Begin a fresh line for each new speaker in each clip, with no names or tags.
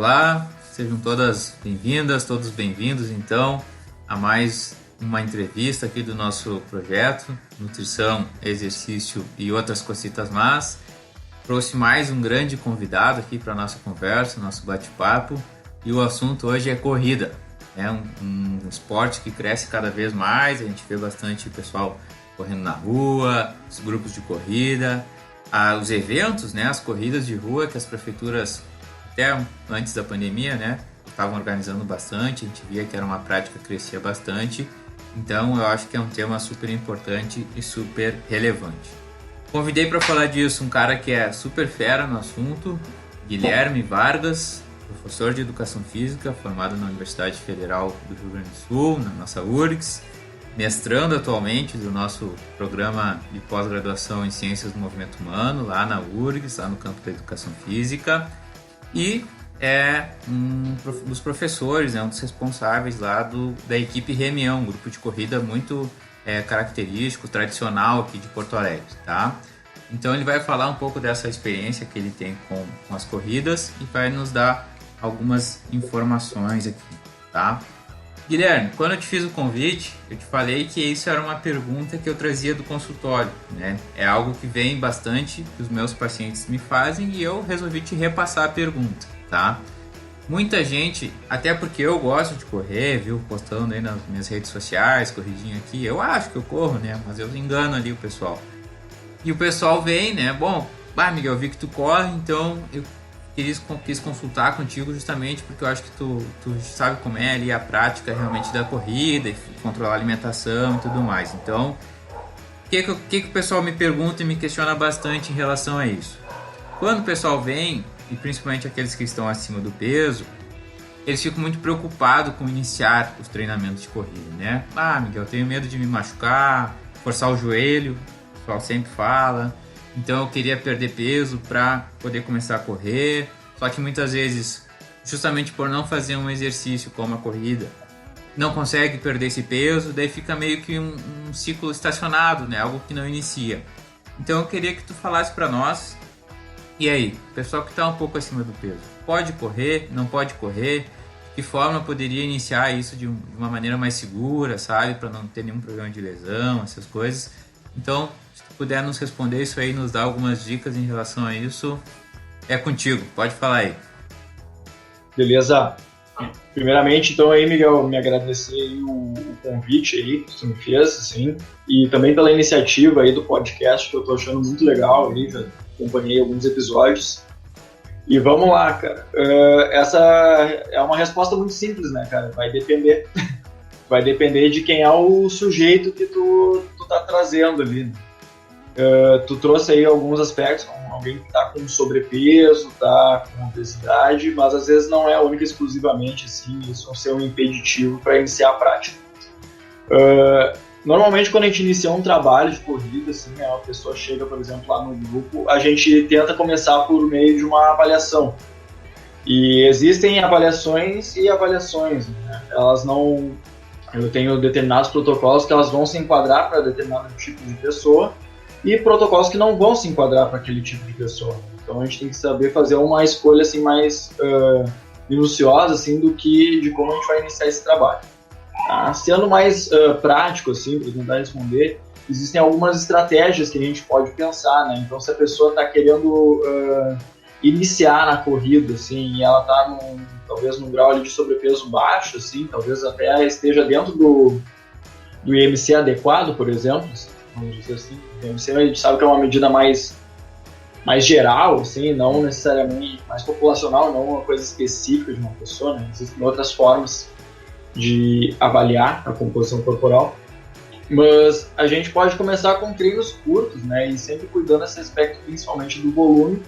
Olá, sejam todas bem-vindas, todos bem-vindos então a mais uma entrevista aqui do nosso projeto Nutrição, Exercício e Outras Cositas Más. Trouxe mais um grande convidado aqui para a nossa conversa, nosso bate-papo, e o assunto hoje é corrida. É um esporte que cresce cada vez mais, a gente vê bastante pessoal correndo na rua, os grupos de corrida, os eventos, né, as corridas de rua que as prefeituras, até antes da pandemia, né, estavam organizando bastante, a gente via que era uma prática que crescia bastante, então eu acho que é um tema super importante e super relevante. Convidei para falar disso um cara que é super fera no assunto, Guilherme Vargas, professor de Educação Física, formado na Universidade Federal do Rio Grande do Sul, na nossa URGS, mestrando atualmente do nosso programa de pós-graduação em Ciências do Movimento Humano, lá na URGS, lá no campo da Educação Física, e é um dos professores, um dos responsáveis lá da equipe Remião, um grupo de corrida muito característico, tradicional aqui de Porto Alegre, tá? Então ele vai falar um pouco dessa experiência que ele tem com as corridas e vai nos dar algumas informações aqui, tá? Guilherme, quando eu te fiz o convite, eu te falei que isso era uma pergunta que eu trazia do consultório, né? É algo que vem bastante, que os meus pacientes me fazem e eu resolvi te repassar a pergunta, tá? Muita gente, até porque eu gosto de correr, viu? Postando aí nas minhas redes sociais, corridinha aqui, eu acho que eu corro, né? Mas eu engano ali o pessoal. E o pessoal vem, né? Bom, Miguel, eu vi que tu corre, então eu quis consultar contigo justamente porque eu acho que tu sabe como é ali a prática realmente da corrida e controlar a alimentação e tudo mais. Então, o que o pessoal me pergunta e me questiona bastante em relação a isso? Quando o pessoal vem, e principalmente aqueles que estão acima do peso, eles ficam muito preocupados com iniciar os treinamentos de corrida, né? Miguel, eu tenho medo de me machucar, forçar o joelho, o pessoal sempre fala. Então eu queria perder peso para poder começar a correr, só que muitas vezes, justamente por não fazer um exercício como a corrida, não consegue perder esse peso, daí fica meio que um ciclo estacionado, né? Algo que não inicia. Então eu queria que tu falasse para nós, e aí, pessoal que está um pouco acima do peso, pode correr, não pode correr? De que forma poderia iniciar isso de uma maneira mais segura, sabe? Para não ter nenhum problema de lesão, essas coisas. Então, se tu puder nos responder isso aí, nos dar algumas dicas em relação a isso, é contigo, pode falar aí.
Beleza. Primeiramente, então aí, Miguel, me agradecer aí o convite aí que tu me fez, assim, e também pela iniciativa aí do podcast, que eu tô achando muito legal aí, já acompanhei alguns episódios. E vamos lá, cara. Essa é uma resposta muito simples, né, cara? Vai depender. Vai depender de quem é o sujeito que tu tá trazendo ali. Tu trouxe aí alguns aspectos, como alguém que tá com sobrepeso, tá com obesidade, mas às vezes não é única e exclusivamente assim, isso não ser um impeditivo para iniciar a prática. Normalmente quando a gente inicia um trabalho de corrida, assim, a pessoa chega, por exemplo, lá no grupo, a gente tenta começar por meio de uma avaliação. E existem avaliações e avaliações, né? Elas não... Eu tenho determinados protocolos que elas vão se enquadrar para determinado tipo de pessoa e protocolos que não vão se enquadrar para aquele tipo de pessoa. Então a gente tem que saber fazer uma escolha assim, mais minuciosa assim, de como a gente vai iniciar esse trabalho. Sendo mais prático, assim, para tentar responder, existem algumas estratégias que a gente pode pensar, né? Então se a pessoa está querendo iniciar na corrida, assim, e ela está talvez num grau ali de sobrepeso baixo, assim, talvez até esteja dentro do IMC adequado, por exemplo, vamos dizer assim. O IMC a gente sabe que é uma medida mais geral, assim, não necessariamente mais populacional, não uma coisa específica de uma pessoa, né? Existem outras formas de avaliar a composição corporal, mas a gente pode começar com treinos curtos, né? E sempre cuidando desse aspecto principalmente do volume,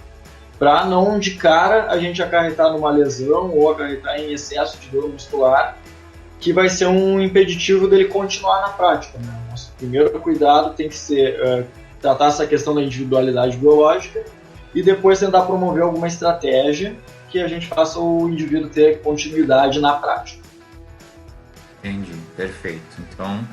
para não de cara a gente acarretar numa lesão ou acarretar em excesso de dor muscular, que vai ser um impeditivo dele continuar na prática, né? Nosso primeiro cuidado tem que ser tratar essa questão da individualidade biológica e depois tentar promover alguma estratégia que a gente faça o indivíduo ter continuidade na prática.
Entendi, perfeito. Então,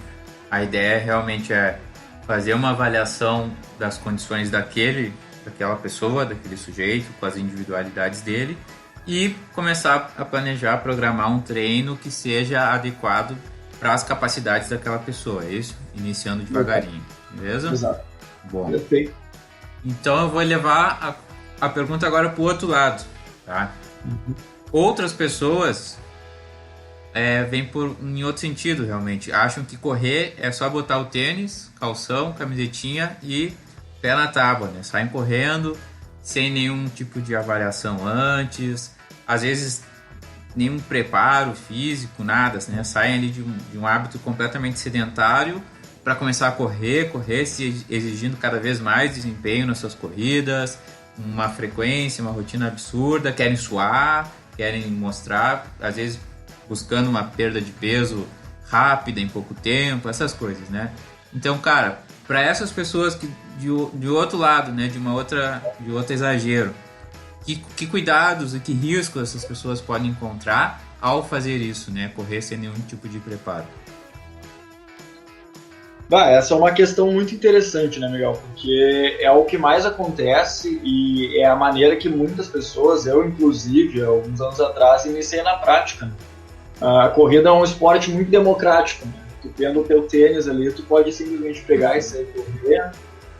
a ideia realmente é fazer uma avaliação das condições daquela pessoa, daquele sujeito, com as individualidades dele, e começar a planejar, programar um treino que seja adequado para as capacidades daquela pessoa, é isso? Iniciando devagarinho, beleza?
Exato.
Bom,
perfeito.
Então eu vou levar a pergunta agora para o outro lado, tá? Outras pessoas vêm em outro sentido, realmente. Acham que correr é só botar o tênis, calção, camisetinha e pé na tábua, né? Saem correndo sem nenhum tipo de avaliação antes, às vezes nenhum preparo físico, nada, né? Saem ali de um hábito completamente sedentário para começar a correr, se exigindo cada vez mais desempenho nas suas corridas, uma frequência, uma rotina absurda, querem suar, querem mostrar, às vezes buscando uma perda de peso rápida em pouco tempo, essas coisas, né? Então, cara, para essas pessoas que de outro lado, né, de outro exagero, que cuidados e que riscos essas pessoas podem encontrar ao fazer isso, né, correr sem nenhum tipo de preparo?
Essa é uma questão muito interessante, né, Miguel? Porque é o que mais acontece e é a maneira que muitas pessoas, eu inclusive, alguns anos atrás, iniciei na prática. Né? A corrida é um esporte muito democrático. Né? Tu tendo o teu tênis ali, tu pode simplesmente pegar e sair correr.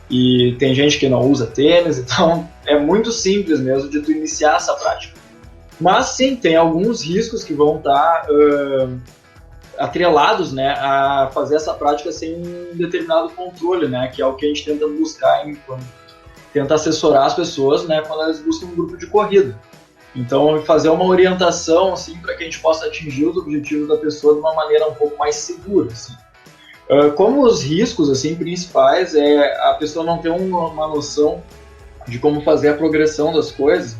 E tem gente que não usa tênis, então é muito simples mesmo de tu iniciar essa prática. Mas sim, tem alguns riscos que vão estar atrelados, né, a fazer essa prática sem um determinado controle, né, que é o que a gente tenta buscar, tenta assessorar as pessoas, né, quando elas buscam um grupo de corrida. Então, fazer uma orientação assim, para que a gente possa atingir os objetivos da pessoa de uma maneira um pouco mais segura. Assim. Como os riscos assim, principais é a pessoa não ter uma noção de como fazer a progressão das coisas.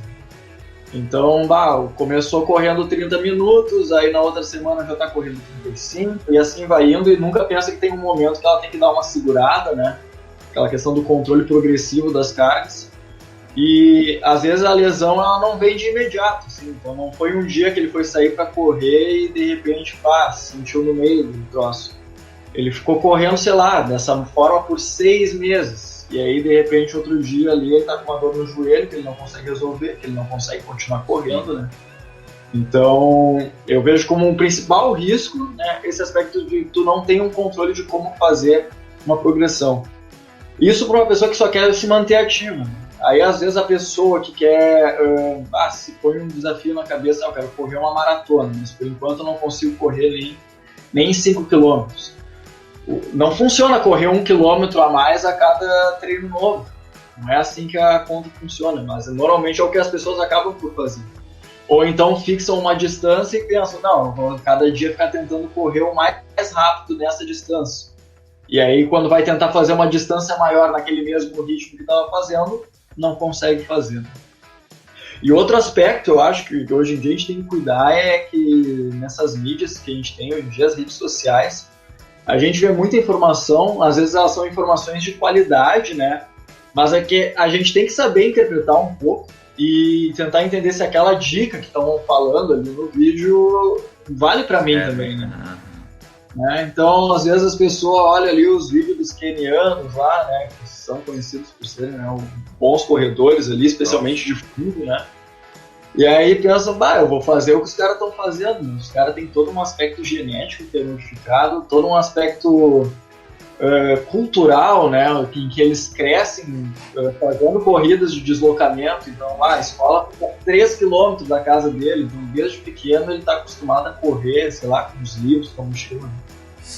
Então, começou correndo 30 minutos, aí na outra semana já está correndo 35, e assim vai indo, e nunca pensa que tem um momento que ela tem que dar uma segurada, né? Aquela questão do controle progressivo das cargas. E às vezes a lesão ela não vem de imediato, assim, então não foi um dia que ele foi sair para correr e de repente sentiu no meio do troço. Ele ficou correndo, sei lá, dessa forma por 6 meses. E aí, de repente, outro dia ali, ele tá com uma dor no joelho que ele não consegue resolver, que ele não consegue continuar correndo, né? Então, eu vejo como um principal risco, né, esse aspecto de tu não ter um controle de como fazer uma progressão. Isso para uma pessoa que só quer se manter ativa. Aí, às vezes, a pessoa que quer, se põe um desafio na cabeça, eu quero correr uma maratona, mas por enquanto eu não consigo correr nem 5 quilômetros. Não funciona correr 1 quilômetro a mais a cada treino novo. Não é assim que a conta funciona, mas normalmente é o que as pessoas acabam por fazer. Ou então fixam uma distância e pensam, não, eu vou cada dia ficar tentando correr o mais rápido nessa distância. E aí quando vai tentar fazer uma distância maior naquele mesmo ritmo que estava fazendo, não consegue fazer. E outro aspecto, eu acho que hoje em dia a gente tem que cuidar é que nessas mídias que a gente tem hoje em dia, as redes sociais, a gente vê muita informação, às vezes elas são informações de qualidade, né? Mas é que a gente tem que saber interpretar um pouco e tentar entender se aquela dica que estão falando ali no vídeo vale para mim também, né? Então, às vezes as pessoas olham ali os vídeos dos quenianos lá, né? Que são conhecidos por serem bons corredores ali, especialmente de fundo, né? E aí pensa, eu vou fazer o que os caras estão fazendo. Os caras têm todo um aspecto genético que é modificado, todo um aspecto cultural, né, em que eles crescem fazendo corridas de deslocamento. Então, a escola fica 3 km da casa dele, então desde pequeno ele está acostumado a correr, sei lá, com os livros, com a mochila.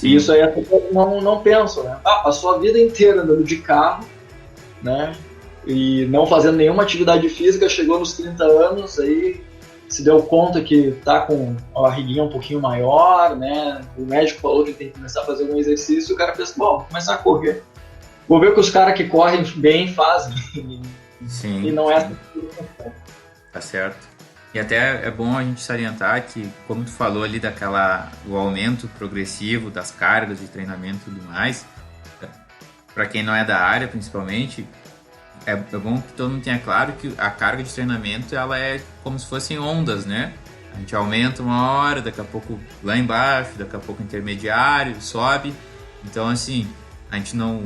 E isso aí as pessoas não pensam, né? Passou a vida inteira andando de carro, né? E não fazendo nenhuma atividade física, chegou nos 30 anos, aí se deu conta que tá com a barriguinha um pouquinho maior, né? O médico falou que tem que começar a fazer um exercício, e o cara pensa, vou começar a correr. Vou ver o que os caras que correm bem fazem.
Sim,
e não é assim.
Tá certo. E até é bom a gente salientar que, como tu falou ali do aumento progressivo das cargas de treinamento e tudo mais, para quem não é da área principalmente, é bom que todo mundo tenha claro que a carga de treinamento ela é como se fossem ondas, né? A gente aumenta uma hora, daqui a pouco lá embaixo, daqui a pouco intermediário, sobe. Então, assim, a gente o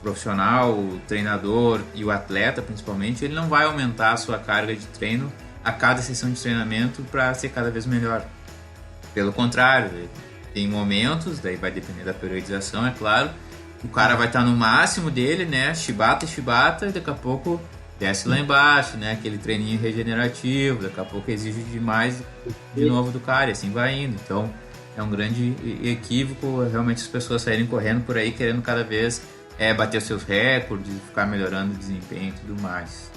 profissional, o treinador e o atleta, principalmente, ele não vai aumentar a sua carga de treino a cada sessão de treinamento para ser cada vez melhor. Pelo contrário, tem momentos, daí vai depender da periodização, é claro, o cara vai estar no máximo dele, né, chibata, e daqui a pouco desce lá embaixo, né, aquele treininho regenerativo, daqui a pouco exige demais de novo do cara, e assim vai indo. Então é um grande equívoco realmente as pessoas saírem correndo por aí querendo cada vez bater os seus recordes, ficar melhorando o desempenho e tudo mais.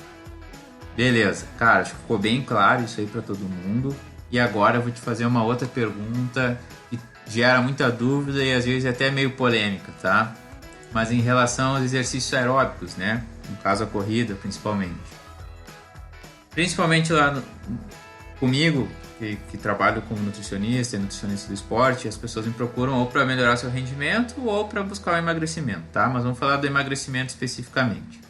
Beleza, cara, acho que ficou bem claro isso aí para todo mundo. E agora eu vou te fazer uma outra pergunta que gera muita dúvida e às vezes até meio polêmica, tá? Mas em relação aos exercícios aeróbicos, né? No caso a corrida, principalmente. Principalmente lá comigo, que trabalho como nutricionista do esporte, as pessoas me procuram ou para melhorar seu rendimento ou para buscar o emagrecimento, tá? Mas vamos falar do emagrecimento especificamente.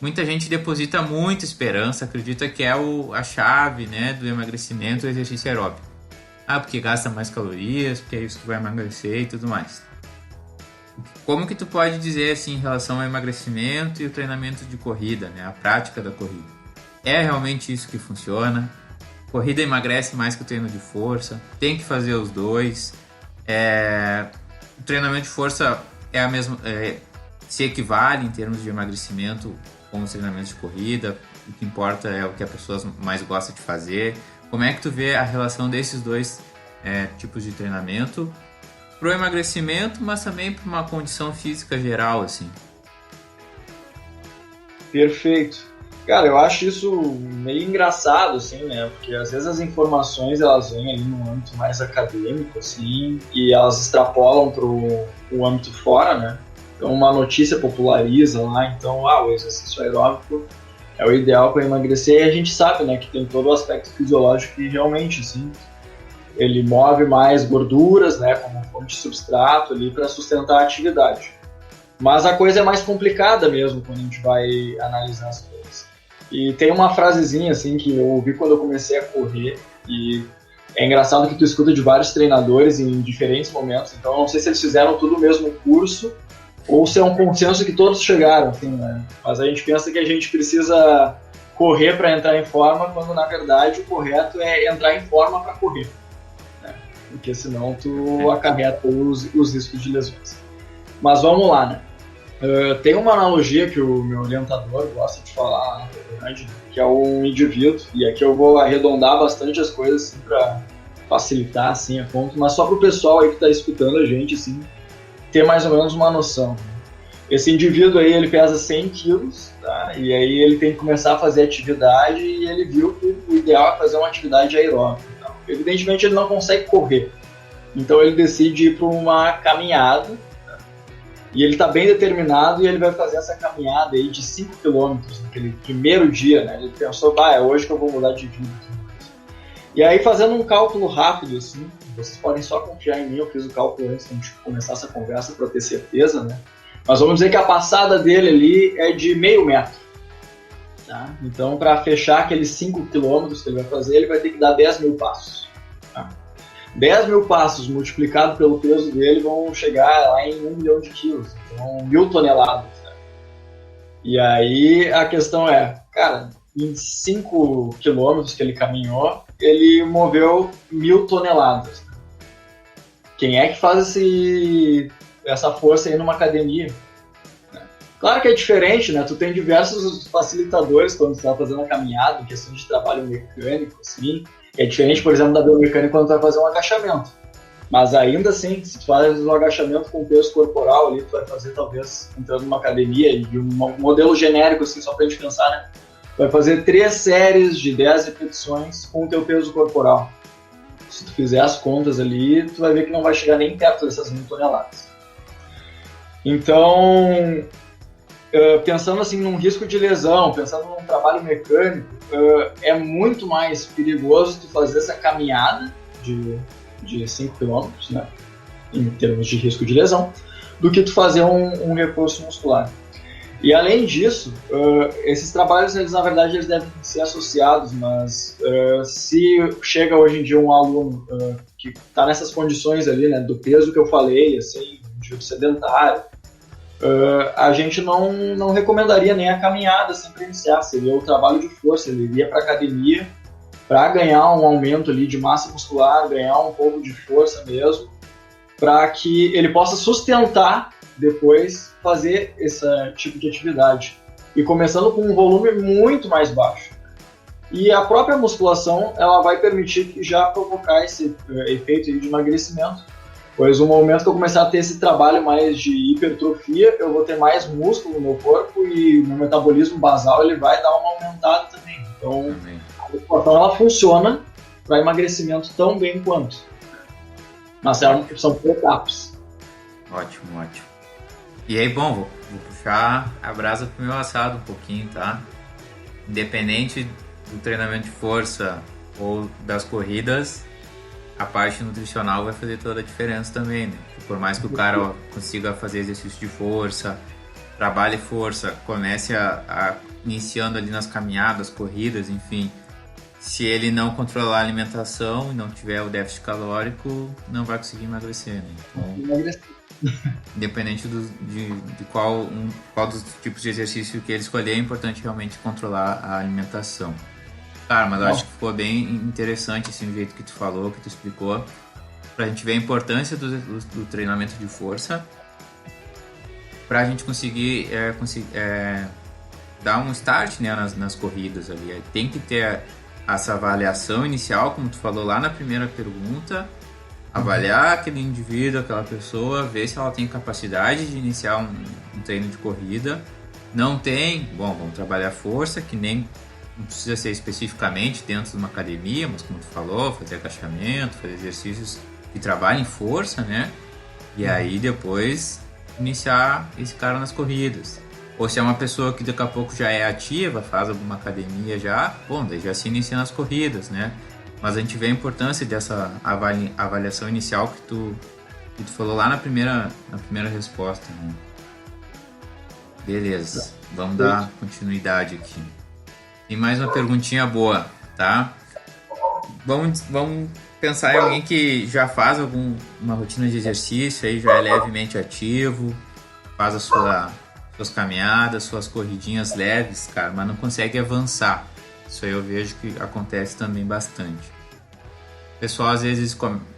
Muita gente deposita muita esperança, acredita que é a chave, né, do emagrecimento, o exercício aeróbico. Ah, porque gasta mais calorias, porque é isso que vai emagrecer e tudo mais. Como que tu pode dizer assim em relação ao emagrecimento e o treinamento de corrida, né, a prática da corrida? É realmente isso que funciona? Corrida emagrece mais que o treino de força? Tem que fazer os dois? O treinamento de força é a mesma, se equivale em termos de emagrecimento com os treinamentos de corrida? O que importa é o que a pessoa mais gosta de fazer. Como é que tu vê a relação desses dois tipos de treinamento pro emagrecimento, mas também para uma condição física geral, assim?
Perfeito. Cara, eu acho isso meio engraçado, assim, né? Porque às vezes as informações, elas vêm ali no âmbito mais acadêmico, assim, e elas extrapolam pro âmbito fora, né? Então uma notícia populariza lá, então, o exercício aeróbico é o ideal para emagrecer, e a gente sabe, né, que tem todo o aspecto fisiológico que realmente, assim, ele move mais gorduras, né, como fonte de substrato ali para sustentar a atividade. Mas a coisa é mais complicada mesmo quando a gente vai analisar as coisas. E tem uma frasezinha, assim, que eu ouvi quando eu comecei a correr, e é engraçado que tu escuta de vários treinadores em diferentes momentos, então eu não sei se eles fizeram tudo o mesmo curso, ou se é um consenso que todos chegaram, assim, né? Mas a gente pensa que a gente precisa correr para entrar em forma, quando na verdade o correto é entrar em forma para correr, né? Porque senão tu acarreta os riscos de lesões. Mas vamos lá, né? Tem uma analogia que o meu orientador gosta de falar, na verdade, que é um indivíduo, e aqui eu vou arredondar bastante as coisas assim, para facilitar assim, a conta, mas só para o pessoal aí que está escutando a gente assim, ter mais ou menos uma noção. Esse indivíduo aí, ele pesa 100 quilos, tá? E aí ele tem que começar a fazer atividade e ele viu que o ideal é fazer uma atividade aeróbica. Então, evidentemente ele não consegue correr, então ele decide ir para uma caminhada, tá? E ele está bem determinado e ele vai fazer essa caminhada aí de 5 km naquele primeiro dia, né? Ele pensou, é hoje que eu vou mudar de vida. E aí, fazendo um cálculo rápido, assim, vocês podem só confiar em mim, eu fiz o cálculo antes de começar essa conversa para ter certeza, né? Mas vamos dizer que a passada dele ali é de meio metro, tá? Então, para fechar aqueles 5 quilômetros que ele vai fazer, ele vai ter que dar 10 mil passos, tá? 10 mil passos multiplicado pelo peso dele vão chegar lá em 1 milhão de quilos, então 1.000 toneladas, tá? E aí a questão é, cara, em 5 quilômetros que ele caminhou, ele moveu 1.000 toneladas. Quem é que faz essa força aí numa academia? Claro que é diferente, né? Tu tem diversos facilitadores quando tu tá fazendo a caminhada, em questão de trabalho mecânico, assim. É diferente, por exemplo, da biomecânica quando tu vai fazer um agachamento. Mas ainda assim, se tu faz um agachamento com peso corporal ali, tu vai fazer talvez entrando numa academia, de um modelo genérico, assim, só pra gente pensar, né? Vai fazer 3 séries de 10 repetições com o teu peso corporal. Se tu fizer as contas ali, tu vai ver que não vai chegar nem perto dessas 1.000 toneladas. Então, pensando assim num risco de lesão, pensando num trabalho mecânico, é muito mais perigoso tu fazer essa caminhada de 5 km, né, em termos de risco de lesão, do que tu fazer um reforço muscular. E além disso, esses trabalhos, eles, na verdade, eles devem ser associados, mas se chega hoje em dia um aluno que está nessas condições ali, né, do peso que eu falei, assim, de sedentário, a gente não recomendaria nem a caminhada assim, para iniciar, seria o trabalho de força, ele iria para a academia para ganhar um aumento ali de massa muscular, ganhar um pouco de força mesmo, para que ele possa sustentar depois fazer esse tipo de atividade. E começando com um volume muito mais baixo. E a própria musculação, ela vai permitir que já provocar esse efeito de emagrecimento, pois no momento que eu começar a ter esse trabalho mais de hipertrofia, eu vou ter mais músculo no meu corpo e o meu metabolismo basal ele vai dar uma aumentada também. Então, a musculação ela funciona para emagrecimento tão bem quanto. Mas são etapas.
Ótimo. E aí, bom, vou puxar a brasa pro meu assado um pouquinho, tá? Independente do treinamento de força ou das corridas, a parte nutricional vai fazer toda a diferença também, né? Por mais que o cara consiga fazer exercício de força, trabalhe força, comece iniciando ali nas caminhadas, corridas, enfim, se ele não controlar a alimentação e não tiver o déficit calórico, não vai conseguir emagrecer, né? Então, independente de qual dos tipos de exercício que ele escolher, é importante realmente controlar a alimentação. Cara, mas eu acho que ficou bem interessante assim, o jeito que tu falou, que tu explicou, pra gente ver a importância do treinamento de força, pra gente conseguir dar um start, né, nas corridas ali. Tem que ter essa avaliação inicial, como tu falou lá na primeira pergunta, avaliar aquele indivíduo, aquela pessoa, ver se ela tem capacidade de iniciar um treino de corrida. Não tem, bom, vamos trabalhar força, que nem não precisa ser especificamente dentro de uma academia, mas como tu falou, fazer agachamento, fazer exercícios que trabalhem força, né? E aí depois iniciar esse cara nas corridas. Ou se é uma pessoa que daqui a pouco já é ativa, faz alguma academia já, bom, daí já se inicia nas corridas, né? Mas a gente vê a importância dessa avaliação inicial que tu falou lá na primeira resposta, né? Beleza, vamos dar continuidade aqui. Tem mais uma perguntinha boa, tá? Vamos pensar em alguém que já faz uma rotina de exercício, aí já é levemente ativo, faz suas caminhadas, suas corridinhas leves, cara, mas não consegue avançar. Isso aí eu vejo que acontece também bastante. O pessoal às vezes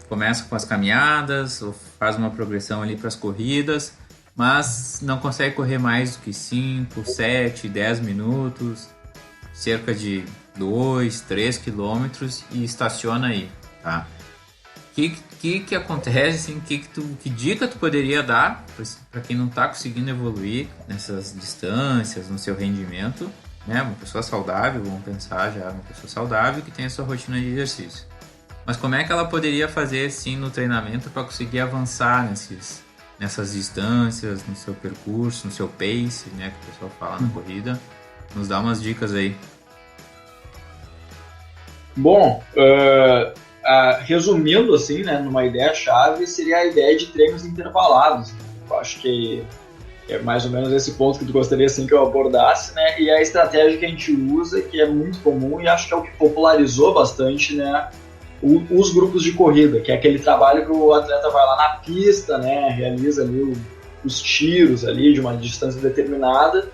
começa com as caminhadas ou faz uma progressão ali para as corridas, mas não consegue correr mais do que 5, 7, 10 minutos, cerca de 2, 3 quilômetros e estaciona aí, tá? Que acontece, assim, que dica tu poderia dar para quem não está conseguindo evoluir nessas distâncias, no seu rendimento, né? Uma pessoa saudável, vamos pensar já, uma pessoa saudável que tem a sua rotina de exercício. Mas como é que ela poderia fazer, assim, no treinamento para conseguir avançar nessas distâncias, no seu percurso, no seu pace, né? Que o pessoal fala na corrida. Nos dá umas dicas aí.
Bom, resumindo assim, né, numa ideia-chave, seria a ideia de treinos intervalados. Eu acho que é mais ou menos esse ponto que tu gostaria assim, que eu abordasse, né? E a estratégia que a gente usa, que é muito comum e acho que é o que popularizou bastante, né, os grupos de corrida, que é aquele trabalho que o atleta vai lá na pista, né, realiza ali os tiros ali de uma distância determinada.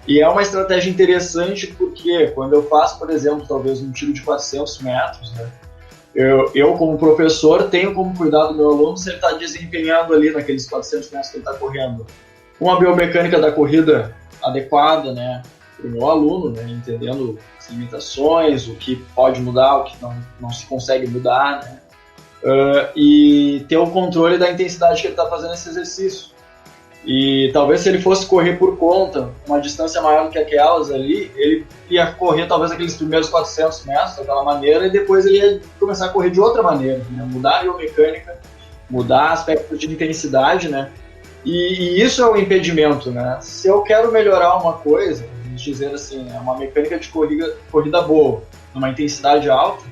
E é uma estratégia interessante porque quando eu faço, por exemplo, talvez um tiro de 400 metros, né, eu como professor tenho como cuidar do meu aluno se ele está desempenhando ali naqueles 400 metros que ele está correndo uma biomecânica da corrida adequada, né, para o meu aluno, né, entendendo as limitações, o que pode mudar, o que não se consegue mudar, né, e ter o controle da intensidade que ele está fazendo esse exercício. E talvez se ele fosse correr por conta, uma distância maior do que aquelas ali, ele ia correr talvez aqueles primeiros 400 metros daquela maneira e depois ele ia começar a correr de outra maneira, né? Mudar a biomecânica, mudar aspectos de intensidade, né? E isso é o impedimento, né? Se eu quero melhorar uma coisa, vamos dizer assim, uma mecânica de corrida boa, numa intensidade alta,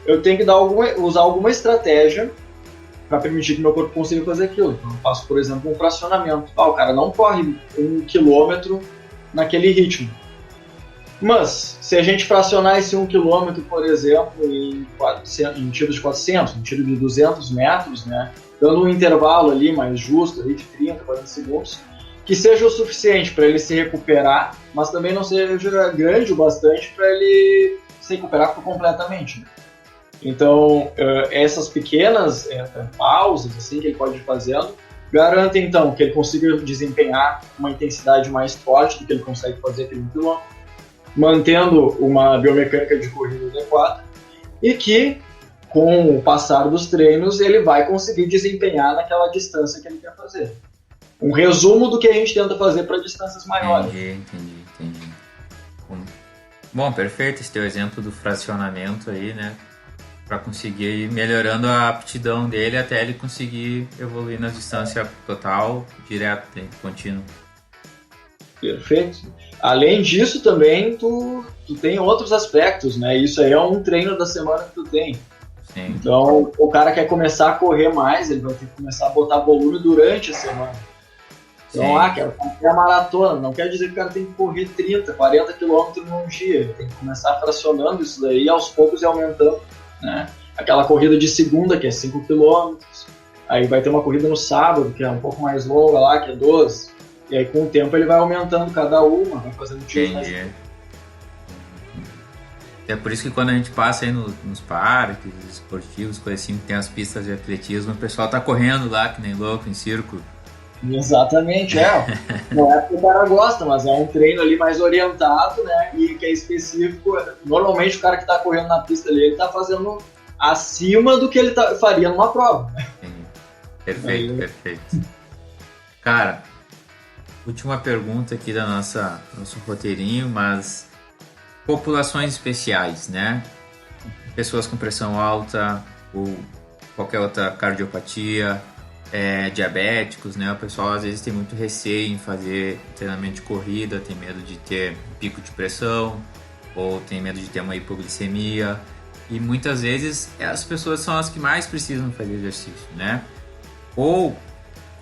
eu tenho que usar alguma estratégia para permitir que meu corpo consiga fazer aquilo. Então eu faço, por exemplo, um fracionamento. O cara não corre 1 quilômetro naquele ritmo. Mas, se a gente fracionar esse 1 quilômetro, por exemplo, em tiro de 400, em tiro de 200 metros, né, dando um intervalo ali mais justo, ali de 30, 40 segundos, que seja o suficiente para ele se recuperar, mas também não seja grande o bastante para ele se recuperar completamente. Então, essas pequenas pausas assim, que ele pode ir fazendo, garantem, então, que ele consiga desempenhar uma intensidade mais forte do que ele consegue fazer aquele 1 km, mantendo uma biomecânica de corrida adequada, e que, com o passar dos treinos, ele vai conseguir desempenhar naquela distância que ele quer fazer. Um resumo do que a gente tenta fazer para distâncias maiores.
Entendi. Bom, perfeito esse teu exemplo do fracionamento aí, né? Para conseguir ir melhorando a aptidão dele até ele conseguir evoluir na distância total, direto, contínuo.
Perfeito. Além disso também, tu tem outros aspectos, né? Isso aí é um treino da semana que tu tem.
Sim.
Então, o cara quer começar a correr mais, ele vai ter que começar a botar volume durante a semana. Então, quero correr a maratona. Não quer dizer que o cara tem que correr 30, 40 quilômetros num dia. Ele tem que começar fracionando isso daí e aos poucos ir aumentando, né? Aquela corrida de segunda, que é 5 quilômetros. Aí vai ter uma corrida no sábado, que é um pouco mais longa lá, que é 12. E aí, com o tempo, ele vai aumentando cada uma, vai fazendo tiros mais.
É por isso que quando a gente passa aí nos parques esportivos, coisas assim, que tem as pistas de atletismo, o pessoal tá correndo lá, que nem louco, em círculo.
Exatamente, não é porque o cara gosta, mas é um treino ali mais orientado, né, e que é específico. Normalmente o cara que tá correndo na pista ali, ele tá fazendo acima do que ele faria numa prova, né?
Perfeito. Cara, última pergunta aqui da nosso roteirinho, mas populações especiais, né? Pessoas com pressão alta ou qualquer outra cardiopatia, diabéticos, né? O pessoal às vezes tem muito receio em fazer treinamento de corrida, tem medo de ter pico de pressão ou tem medo de ter uma hipoglicemia, e muitas vezes as pessoas são as que mais precisam fazer exercício, né? Ou,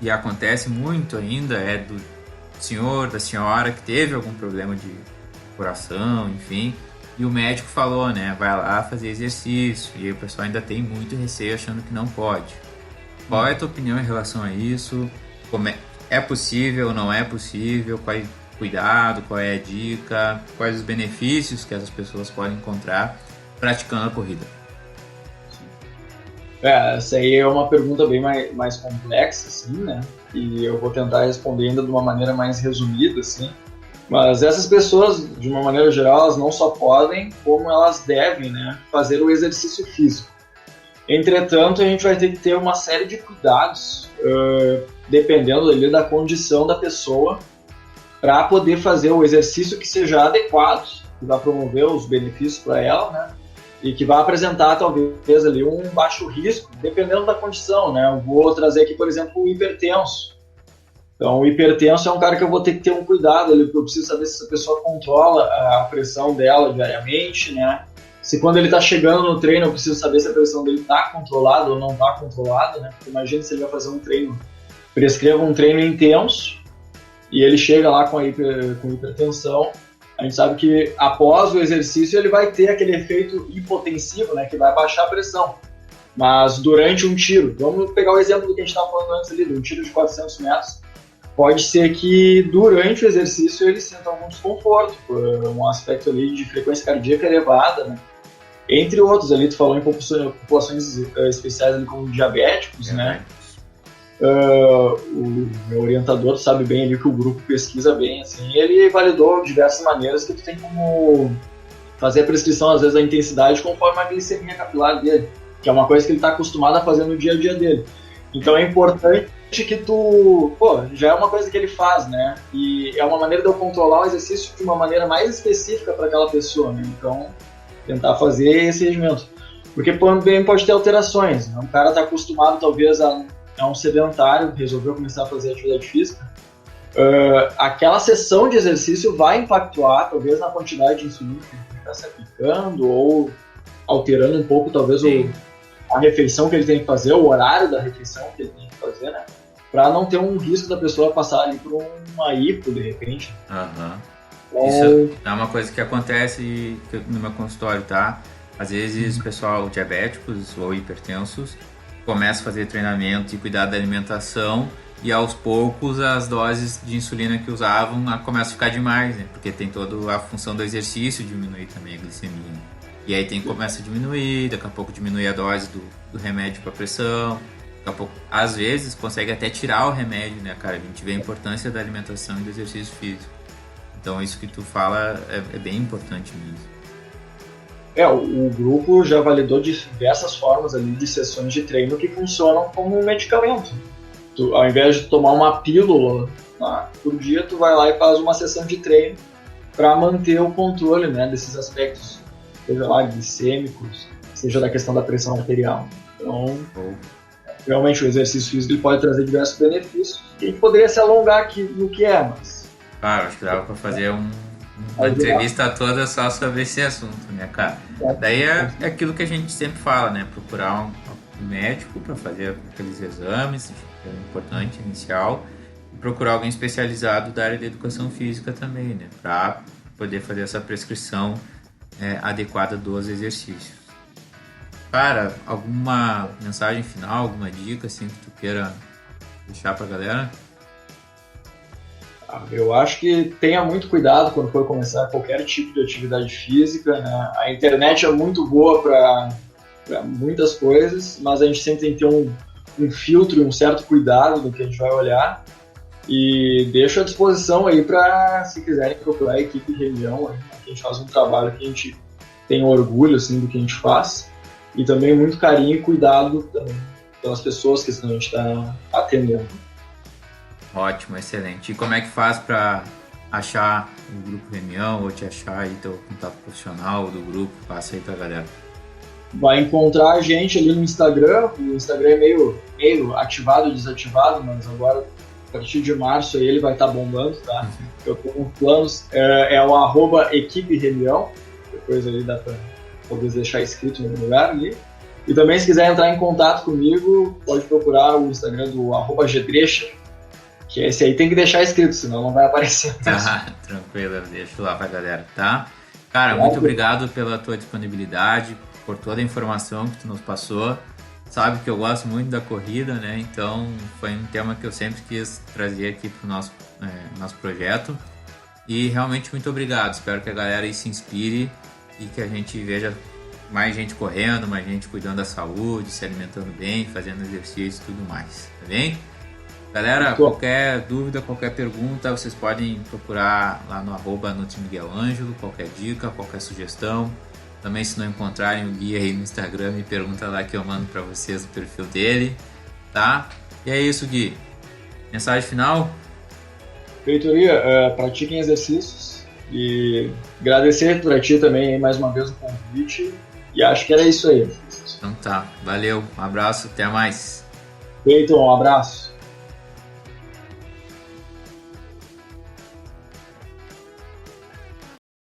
e acontece muito ainda, é do senhor, da senhora que teve algum problema de coração, enfim, e o médico falou, né, vai lá fazer exercício, e aí o pessoal ainda tem muito receio achando que não pode. Qual é a tua opinião em relação a isso? É possível, não é possível? Qual é o cuidado, qual é a dica? Quais os benefícios que essas pessoas podem encontrar praticando a corrida?
Essa aí é uma pergunta bem mais complexa, assim, né? E eu vou tentar responder ainda de uma maneira mais resumida, assim. Mas essas pessoas, de uma maneira geral, elas não só podem, como elas devem, né, fazer o exercício físico. Entretanto, a gente vai ter que ter uma série de cuidados, dependendo ali da condição da pessoa, para poder fazer o exercício que seja adequado, que vai promover os benefícios para ela, né? E que vai apresentar, talvez, ali um baixo risco, dependendo da condição, né? Eu vou trazer aqui, por exemplo, o hipertenso. Então, o hipertenso é um cara que eu vou ter que ter um cuidado ali, porque eu preciso saber se essa pessoa controla a pressão dela diariamente, né? Se quando ele está chegando no treino, eu preciso saber se a pressão dele está controlada ou não está controlada, né? Porque imagina se ele vai fazer um treino, prescreva um treino intenso, e ele chega lá com hipertensão. A gente sabe que após o exercício ele vai ter aquele efeito hipotensivo, né, que vai baixar a pressão. Mas durante um tiro, vamos pegar o exemplo do que a gente estava falando antes ali, de um tiro de 400 metros, pode ser que durante o exercício ele sinta algum desconforto, por um aspecto ali de frequência cardíaca elevada, né? Entre outros, ali tu falou em populações especiais ali como diabéticos, né? O meu orientador sabe bem ali que o grupo pesquisa bem, assim, ele validou diversas maneiras que tu tem como fazer a prescrição, às vezes, da intensidade conforme a glicemia capilar dele, que é uma coisa que ele está acostumado a fazer no dia a dia dele. Então é importante que já é uma coisa que ele faz, né? E é uma maneira de eu controlar o exercício de uma maneira mais específica para aquela pessoa, né? Então, tentar fazer esse regimento. Porque também pode ter alterações, né? Um cara está acostumado, talvez, a um sedentário, resolveu começar a fazer atividade física, aquela sessão de exercício vai impactar, talvez, na quantidade de insulina que ele está se aplicando, ou alterando um pouco, talvez, a refeição que ele tem que fazer, o horário da refeição que ele tem que fazer, né? Para não ter um risco da pessoa passar ali por uma hipo, de repente.
Isso é uma coisa que acontece no meu consultório, tá? Às vezes, pessoal diabéticos ou hipertensos começa a fazer treinamento e cuidar da alimentação, e aos poucos as doses de insulina que usavam começam a ficar demais, né? Porque tem toda a função do exercício diminuir também a glicemia. E aí começa a diminuir, daqui a pouco diminui a dose do remédio para pressão, daqui a pouco, às vezes, consegue até tirar o remédio, né, cara? A gente vê a importância da alimentação e do exercício físico. Então isso que tu fala é bem importante mesmo.
O grupo já validou diversas formas ali de sessões de treino que funcionam como um medicamento. Tu, ao invés de tomar uma pílula por dia, tu vai lá e faz uma sessão de treino para manter o controle, né, desses aspectos, seja lá glicêmicos, seja da questão da pressão arterial. Então, realmente o exercício físico ele pode trazer diversos benefícios. A gente poderia se alongar aqui no que é, mas...
Claro, acho que dava para fazer uma entrevista toda só sobre esse assunto, né, cara? Daí é aquilo que a gente sempre fala, né? Procurar um médico para fazer aqueles exames, que é importante, inicial, e procurar alguém especializado da área da educação física também, né? Para poder fazer essa prescrição adequada dos exercícios. Cara, alguma mensagem final, alguma dica assim que tu queira deixar para a galera?
Eu acho que tenha muito cuidado quando for começar qualquer tipo de atividade física, né? A internet é muito boa para muitas coisas, mas a gente sempre tem que ter um filtro e um certo cuidado do que a gente vai olhar. E deixo à disposição aí para, se quiserem procurar a equipe Reunião, a gente faz um trabalho que a gente tem orgulho assim, do que a gente faz. E também muito carinho e cuidado também pelas pessoas que a gente está atendendo.
Ótimo, excelente. E como é que faz para achar o Grupo Reunião ou te achar aí teu contato profissional do grupo? Passa aí pra galera.
Vai encontrar a gente ali no Instagram. O Instagram é meio ativado e desativado, mas agora, a partir de março, aí ele vai estar bombando, tá? Eu tô com planos, é o @equipe Reunião. Depois ali dá para talvez deixar escrito no lugar ali. E também, se quiser entrar em contato comigo, pode procurar o Instagram do @gedrecha, que esse aí tem que deixar escrito, senão não vai aparecer.
Tranquilo, deixa lá pra galera, tá? Cara, muito obrigado pela tua disponibilidade, por toda a informação que tu nos passou. Sabe que eu gosto muito da corrida, né? Então foi um tema que eu sempre quis trazer aqui pro nosso projeto. E realmente muito obrigado. Espero que a galera aí se inspire e que a gente veja mais gente correndo, mais gente cuidando da saúde, se alimentando bem, fazendo exercício e tudo mais, tá bem? Galera, qualquer dúvida, qualquer pergunta, vocês podem procurar lá no @NutriMiguelAngelo, qualquer dica, qualquer sugestão. Também, se não encontrarem o Gui aí no Instagram, me pergunta lá que eu mando para vocês o perfil dele, tá? E é isso, Gui. Mensagem final?
Feitoria, pratiquem exercícios e agradecer para ti também aí, mais uma vez o convite, e acho que era isso aí.
Então tá, valeu, um abraço, até mais.
Feito, um abraço.